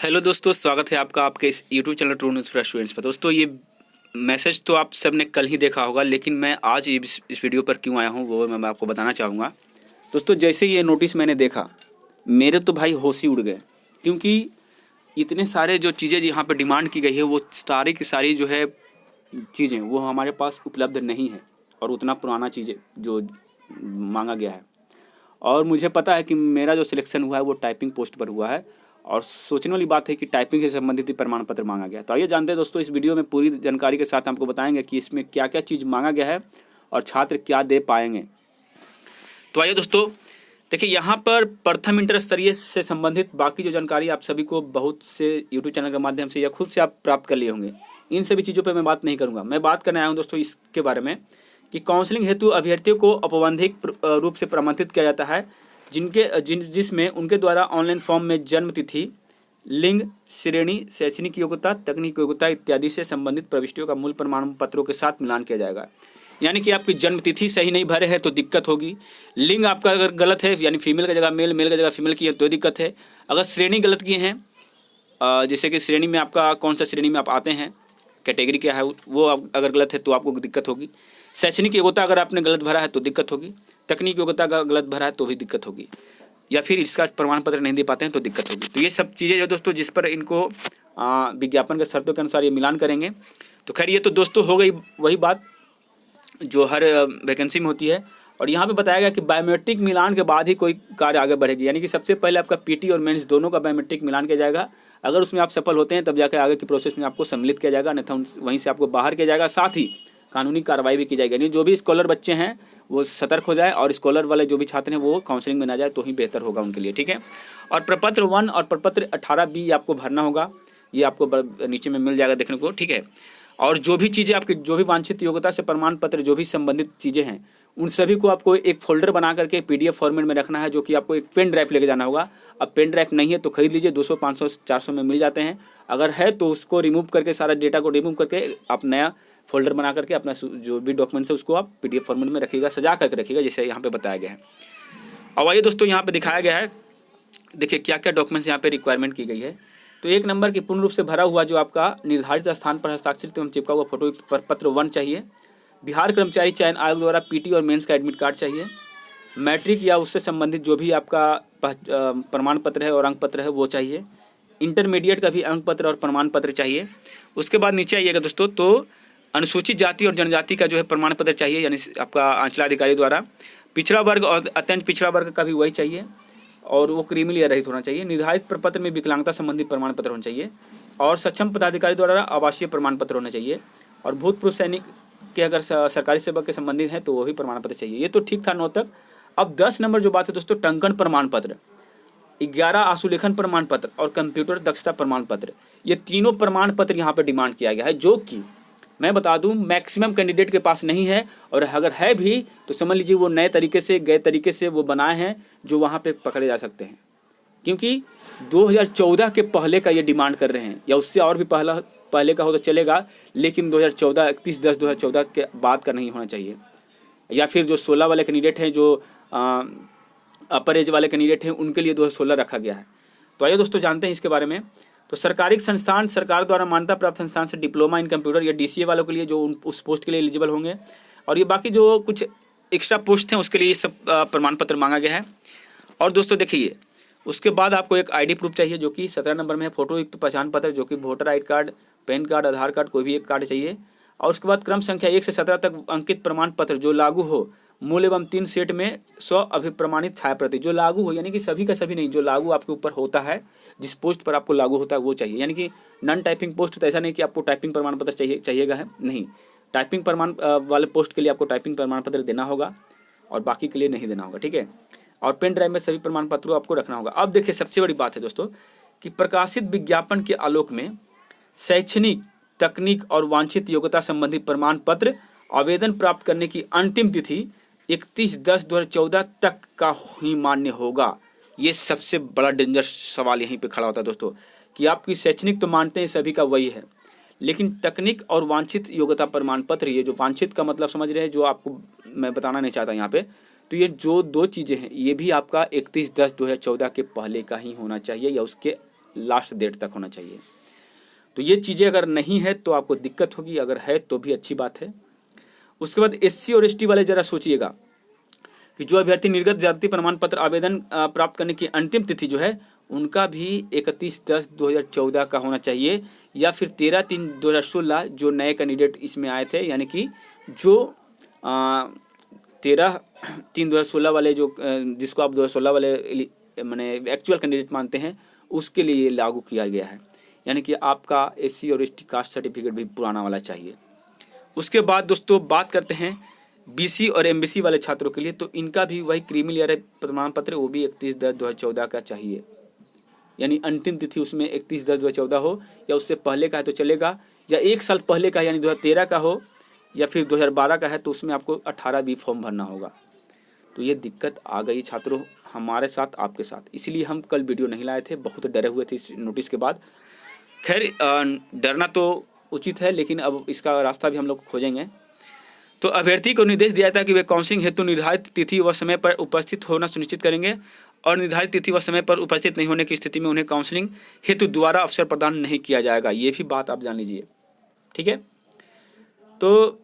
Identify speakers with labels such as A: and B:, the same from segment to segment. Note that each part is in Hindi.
A: हेलो दोस्तों, स्वागत है आपका आपके इस YouTube channel true news for students पर। दोस्तों, ये मैसेज तो आप सब ने कल ही देखा होगा, लेकिन मैं आज इस वीडियो पर क्यों आया हूँ वो मैं आपको बताना चाहूँगा। दोस्तों, जैसे ये नोटिस मैंने देखा, मेरे तो भाई होश ही उड़ गए, क्योंकि इतने सारे जो चीज़ें यहाँ पर डिमांड की गई है वो सारी की सारी जो है चीज़ें वो हमारे पास उपलब्ध नहीं है, और उतना पुराना चीज़ें जो मांगा गया है। और मुझे पता है कि मेरा जो सिलेक्शन हुआ है वो टाइपिंग पोस्ट पर हुआ है, और सोचने वाली बात है कि टाइपिंग से संबंधित ही प्रमाण पत्र मांगा गया। तो आइए जानते हैं दोस्तों, इस वीडियो में पूरी जानकारी के साथ आपको बताएंगे कि इसमें क्या क्या चीज़ मांगा गया है और छात्र क्या दे पाएंगे। तो आइए दोस्तों, देखिए यहाँ पर प्रथम इंटर स्तरीय से संबंधित बाकी जो जानकारी आप सभी को बहुत से यूट्यूब चैनल के माध्यम से या खुद से आप प्राप्त कर लिए होंगे, इन सभी चीज़ों पर मैं बात नहीं करूँगा। मैं बात करने आया हूँ दोस्तों इसके बारे में कि काउंसलिंग हेतु अभ्यर्थियों को औपबंधिक रूप से प्रमाणित किया जाता है, जिसमें उनके द्वारा ऑनलाइन फॉर्म में जन्म तिथि, लिंग, श्रेणी, शैक्षणिक योग्यता, तकनीक योग्यता इत्यादि से संबंधित प्रविष्टियों का मूल प्रमाण पत्रों के साथ मिलान किया जाएगा। यानी कि आपकी जन्म तिथि सही नहीं भरे है तो दिक्कत होगी। लिंग आपका अगर गलत है, यानी फीमेल का जगह मेल, मेल का जगह फीमेल की है तो दिक्कत है। अगर श्रेणी गलत किए हैं, जैसे कि श्रेणी में आपका कौन सा श्रेणी में आप आते हैं, कैटेगरी क्या है, वो अगर गलत है तो आपको दिक्कत होगी। शैक्षणिक योग्यता अगर आपने गलत भरा है तो दिक्कत होगी। तकनीक योग्यता अगर गलत भरा है तो भी दिक्कत होगी, या फिर इसका प्रमाण पत्र नहीं दे पाते हैं तो दिक्कत होगी। तो ये सब चीज़ें जो दोस्तों जिस पर इनको विज्ञापन के शर्तों के अनुसार ये मिलान करेंगे। तो खैर, ये तो दोस्तों हो गई वही बात जो हर वैकेंसी में होती है। और यहाँ पे बताया गया कि बायोमेट्रिक मिलान के बाद ही कोई कार्य आगे बढ़ेगी, यानी कि सबसे पहले आपका पीटी और मेंस दोनों का बायोमेट्रिक मिलान किया जाएगा। अगर उसमें आप सफल होते हैं तब जाकर आगे की प्रोसेस में आपको सम्मिलित किया जाएगा, अन्यथा वहीं से आपको बाहर किया जाएगा। साथ ही कानूनी कार्रवाई भी की जाएगी, यानी जो भी स्कॉलर बच्चे हैं वो सतर्क हो जाए, और स्कॉलर वाले जो भी छात्र हैं वो काउंसलिंग में ना जाए तो ही बेहतर होगा उनके लिए, ठीक है। और प्रपत्र 1 और प्रपत्र 18B आपको भरना होगा, ये आपको नीचे में मिल जाएगा देखने को, ठीक है। और जो भी चीज़ें आपकी जो भी वांछित योग्यता से प्रमाण पत्र जो भी संबंधित चीज़ें हैं उन सभी को आपको एक फोल्डर बना करके PDF फॉर्मेट में रखना है, जो कि आपको एक पेन ड्राइव लेके जाना होगा। अब पेन ड्राइव नहीं है तो खरीद लीजिए, 200, 500, 400 में मिल जाते हैं। अगर है तो उसको रिमूव करके, सारा डेटा को रिमूव करके आप नया फोल्डर बना करके अपना जो भी डॉक्यूमेंट्स है उसको आप PDF फॉर्मेट में रखिएगा, सजा करके रखिएगा, जैसे यहाँ पे बताया गया है। अब आइए दोस्तों, यहाँ पे दिखाया गया है, देखिए क्या क्या डॉक्यूमेंट्स यहाँ पे रिक्वायरमेंट की गई है। तो 1 नंबर की पूर्ण रूप से भरा हुआ जो आपका निर्धारित स्थान पर हस्ताक्षरित एवं चिपका हुआ फोटो पत्र 1 चाहिए। बिहार कर्मचारी चयन आयोग द्वारा PT और मेंस का एडमिट कार्ड चाहिए। मैट्रिक या उससे संबंधित जो भी आपका प्रमाण पत्र है और अंक पत्र है वो चाहिए। इंटरमीडिएट का भी अंक पत्र और प्रमाण पत्र चाहिए। उसके बाद नीचे आइएगा दोस्तों, तो अनुसूचित जाति और जनजाति का जो है प्रमाण पत्र चाहिए, यानी आपका अंचलाधिकारी द्वारा। पिछड़ा वर्ग और अत्यंत पिछड़ा वर्ग का भी वही चाहिए, और वो क्रीमी रहित होना चाहिए। निर्धारित प्रपत्र में विकलांगता संबंधित प्रमाण पत्र होना चाहिए, और सक्षम पदाधिकारी द्वारा आवासीय प्रमाण पत्र होना चाहिए। और भूतपूर्व सैनिक के अगर सरकारी सेवा के संबंधित हैं तो वो भी प्रमाण पत्र चाहिए। ये तो ठीक था 9 तक। अब 10 नंबर जो बात है दोस्तों, टंकन प्रमाण पत्र, 11 आशुलेखन प्रमाण पत्र और कंप्यूटर दक्षता प्रमाण पत्र, ये तीनों प्रमाण पत्र यहाँ पे डिमांड किया गया है, जो कि मैं बता दूं मैक्सिमम कैंडिडेट के पास नहीं है। और अगर है भी तो समझ लीजिए वो नए तरीके से, गए तरीके से वो बनाए हैं जो वहाँ पे पकड़े जा सकते हैं, क्योंकि 2014 के पहले का ये डिमांड कर रहे हैं, या उससे और भी पहले का हो तो चलेगा, लेकिन 2014 31/10/2014 के बाद का नहीं होना चाहिए। या फिर जो 16 वाले कैंडिडेट हैं, जो अपर एज वाले कैंडिडेट हैं, उनके लिए 2016 रखा गया है। तो आइए दोस्तों जानते हैं इसके बारे में। तो सरकारी संस्थान, सरकार द्वारा मान्यता प्राप्त संस्थान से डिप्लोमा इन कंप्यूटर या DCA वालों के लिए जो उस पोस्ट के लिए एलिजिबल होंगे, और ये बाकी जो कुछ एक्स्ट्रा पोस्ट हैं उसके लिए ये सब प्रमाण पत्र मांगा गया है। और दोस्तों देखिए, उसके बाद आपको एक ID प्रूफ चाहिए, जो कि 17 नंबर में है। फोटो युक्त पहचान पत्र, जो कि voter ID card, PAN card, Aadhaar card, कोई भी एक कार्ड चाहिए। और उसके बाद क्रम संख्या 1 से 17 तक अंकित प्रमाण पत्र जो लागू हो, मूल एवं 3 सेट में 100 अभिप्रमाणित छाया प्रति जो लागू हो, यानी कि सभी का सभी नहीं, जो लागू आपके ऊपर होता है, जिस पोस्ट पर आपको लागू होता है वो चाहिए। यानी कि नॉन टाइपिंग पोस्ट तो ऐसा नहीं कि आपको टाइपिंग प्रमाण पत्र चाहिएगा है, नहीं। टाइपिंग प्रमाण वाले पोस्ट के लिए आपको टाइपिंग प्रमाण पत्र देना होगा, और बाकी के लिए नहीं देना होगा, ठीक है। और पेन ड्राइव में सभी प्रमाण पत्रों आपको रखना होगा। अब देखिए, सबसे बड़ी बात है दोस्तों कि प्रकाशित विज्ञापन के आलोक में शैक्षणिक, तकनीक और वांछित योग्यता संबंधी प्रमाण पत्र आवेदन प्राप्त करने की अंतिम तिथि 31/10/2014 तक का ही मान्य होगा। ये सबसे बड़ा डेंजर सवाल यहीं पे खड़ा होता है दोस्तों, कि आपकी शैक्षणिक तो मानते हैं सभी का वही है, लेकिन तकनीक और वांछित योग्यता प्रमाण पत्र, ये जो वांछित का मतलब समझ रहे हैं, जो आपको मैं बताना नहीं चाहता यहाँ पे, तो ये जो 2 चीज़ें हैं ये भी आपका 31/10/2014 के पहले का ही होना चाहिए, या उसके लास्ट डेट तक होना चाहिए। तो ये चीज़ें अगर नहीं है तो आपको दिक्कत होगी, अगर है तो भी अच्छी बात है। उसके बाद SC और ST वाले ज़रा सोचिएगा कि जो अभ्यर्थी निर्गत जाति प्रमाण पत्र आवेदन प्राप्त करने की अंतिम तिथि जो है उनका भी 31/10/2014 का होना चाहिए, या फिर 13/3/2016 जो नए कैंडिडेट इसमें आए थे, यानी कि जो 13/3/2016 वाले जो जिसको आप 2016 वाले मैंने एक्चुअल कैंडिडेट मानते हैं उसके लिए ये लागू किया गया है। यानी कि आपका SC और ST कास्ट सर्टिफिकेट भी पुराना वाला चाहिए। उसके बाद दोस्तों बात करते हैं BC और MBC वाले छात्रों के लिए, तो इनका भी वही क्रीमी लेयर प्रमाण पत्र वो भी 31/10/2014 का चाहिए। यानी अंतिम तिथि उसमें 31/10/2014 हो, या उससे पहले का है तो चलेगा, या 1 साल पहले का यानी 2013 का हो, या फिर 2012 का है तो उसमें आपको 18B फॉर्म भरना होगा। तो ये दिक्कत आ गई छात्रों हमारे साथ, आपके साथ, इसलिए हम कल वीडियो नहीं लाए थे, बहुत डरे हुए थे इस नोटिस के बाद। खैर डरना तो उचित है, लेकिन अब इसका रास्ता भी हम लोग खोजेंगे। तो अभ्यर्थी को निर्देश दिया था कि वे काउंसलिंग हेतु निर्धारित तिथि व समय पर उपस्थित होना सुनिश्चित करेंगे, और निर्धारित तिथि व समय पर उपस्थित नहीं होने की स्थिति में उन्हें काउंसलिंग हेतु दोबारा अवसर प्रदान नहीं किया जाएगा। ये भी बात आप जान लीजिए, ठीक है। तो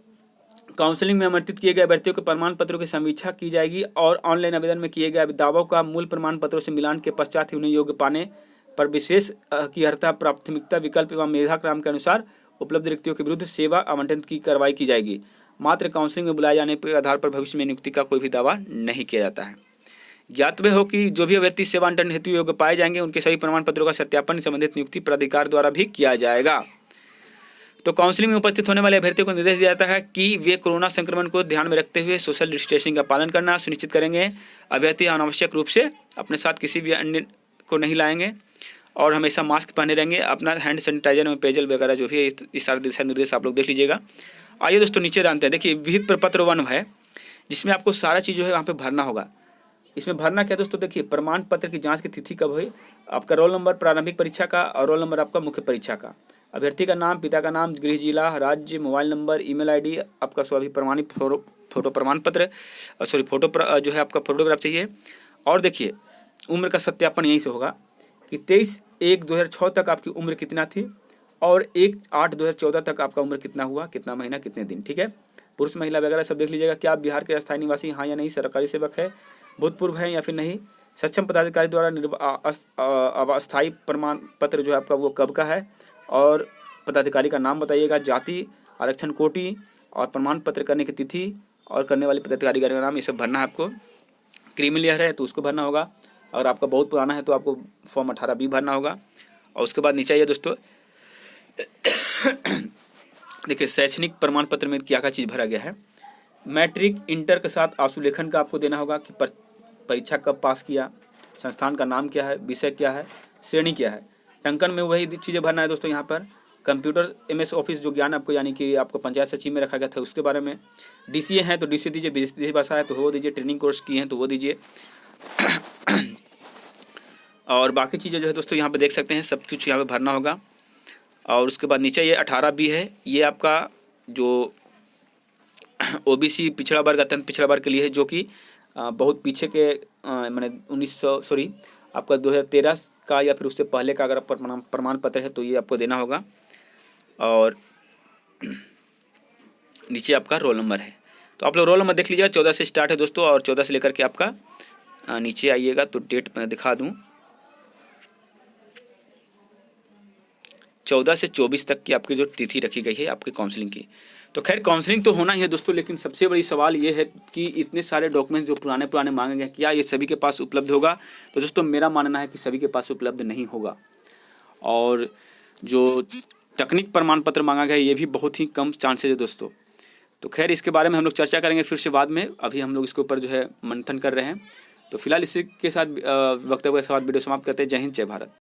A: काउंसलिंग में आमंत्रित किए गए अभ्यर्थियों के प्रमाण पत्रों की समीक्षा की जाएगी, और ऑनलाइन आवेदन में किए गए दावों का मूल प्रमाण पत्रों से मिलान के पश्चात ही उन्हें योग्य पाने पर विशेष की अर्हता, प्राथमिकता विकल्प एवं मेधाक्रम के अनुसार उपलब्ध रिक्तियों के विरुद्ध सेवा आवंटन की कार्रवाई की जाएगी। मात्र काउंसलिंग में बुलाए जाने के आधार पर भविष्य में नियुक्ति का कोई भी दावा नहीं किया जाता है। ज्ञातव्य हो कि जो भी अभ्यर्थी सेवा आवंटन हेतु योग्य पाए जाएंगे उनके सभी प्रमाण पत्रों का सत्यापन संबंधित नियुक्ति प्राधिकार द्वारा भी किया जाएगा। तो काउंसलिंग में उपस्थित होने वाले अभ्यर्थियों को निर्देश दिया जाता है कि वे कोरोना संक्रमण को ध्यान में रखते हुए सोशल डिस्टेंसिंग का पालन करना सुनिश्चित करेंगे। अभ्यर्थी अनावश्यक रूप से अपने साथ किसी भी अन्य को नहीं लाएंगे, और हमेशा मास्क पहने रहेंगे। अपना हैंड सैनिटाइजर में पेयजल वगैरह जो भी है इस सारे दिशा निर्देश आप लोग देख लीजिएगा। आइए दोस्तों नीचे जानते हैं। देखिए विहित प्रपत्र 1 है, जिसमें आपको सारा चीज़ जो है वहाँ पे भरना होगा। इसमें भरना क्या दोस्तों, देखिए प्रमाण पत्र की जांच की तिथि कब हुई, आपका रोल नंबर प्रारंभिक परीक्षा का, और रोल नंबर आपका मुख्य परीक्षा का, अभ्यर्थी का नाम, पिता का नाम, गृह जिला, राज्य, मोबाइल नंबर, ईमेल ID, आपका सभी प्रमाणित फोटो प्रमाण पत्र, फोटो जो है आपका फोटोग्राफ चाहिए। और देखिए उम्र का सत्यापन यहीं से होगा कि 23/1/2006 तक आपकी उम्र कितना थी, और 1/8/2014 तक आपका उम्र कितना हुआ, कितना महीना कितने दिन, ठीक है। पुरुष महिला वगैरह सब देख लीजिएगा। क्या आप बिहार के स्थायी निवासी हाँ या नहीं, सरकारी सेवक है, भूतपूर्व है या फिर नहीं, सक्षम पदाधिकारी द्वारा अस्थायी प्रमाण पत्र जो है आपका वो कब का है, और पदाधिकारी का नाम बताइएगा, जाति, आरक्षण कोटि, और प्रमाण पत्र करने की तिथि, और करने वाले पदाधिकारी का नाम, ये सब भरना है आपको। क्रीमी लेयर है तो उसको भरना होगा, अगर आपका बहुत पुराना है तो आपको फॉर्म 18B भरना होगा। और उसके बाद नीचे आइए दोस्तों, देखिए शैक्षणिक प्रमाण पत्र में क्या क्या चीज़ भरा गया है। मैट्रिक इंटर के साथ आशुलेखन का आपको देना होगा कि परीक्षा कब पास किया, संस्थान का नाम क्या है, विषय क्या है, श्रेणी क्या है। टंकन में वही चीज़ें भरना है दोस्तों। यहाँ पर कंप्यूटर MS ऑफिस जो ज्ञान आपको यानी कि आपको पंचायत सचिव में रखा गया था उसके बारे में। DCA हैं तो DCA दीजिए, विदेशी भाषा है तो वो दीजिए, ट्रेनिंग कोर्स किए हैं तो वो दीजिए। और बाकी चीज़ें जो है दोस्तों यहाँ पे देख सकते हैं, सब कुछ यहाँ पे भरना होगा। और उसके बाद नीचे ये 18B है, ये आपका जो OBC पिछड़ा वर्ग, अत्यंत पिछड़ा वर्ग के लिए है, जो कि बहुत पीछे के मैंने 1900 आपका 2013 का या फिर उससे पहले का अगर प्रमाण पत्र है तो ये आपको देना होगा। और नीचे आपका रोल नंबर है, तो आप लोग रोल नंबर देख लीजिएगा। 14 से स्टार्ट है दोस्तों, और 14 से लेकर के आपका नीचे आइएगा तो डेट मैं दिखा दूँ, 14 से 24 तक की आपकी जो तिथि रखी गई है आपकी काउंसलिंग की। तो खैर काउंसलिंग तो होना ही है दोस्तों, लेकिन सबसे बड़ी सवाल ये है कि इतने सारे डॉक्यूमेंट्स जो पुराने मांगे गए, क्या ये सभी के पास उपलब्ध होगा। तो दोस्तों मेरा मानना है कि सभी के पास उपलब्ध नहीं होगा, और जो तकनीक प्रमाण पत्र मांगा गया ये भी बहुत ही कम चांसेज है दोस्तों। तो खैर इसके बारे में हम लोग चर्चा करेंगे फिर से बाद में, अभी हम लोग इसके ऊपर जो है मंथन कर रहे हैं। तो फिलहाल इसी के साथ वक्तव्य के साथ वीडियो समाप्त करते हैं। जय हिंद, जय भारत।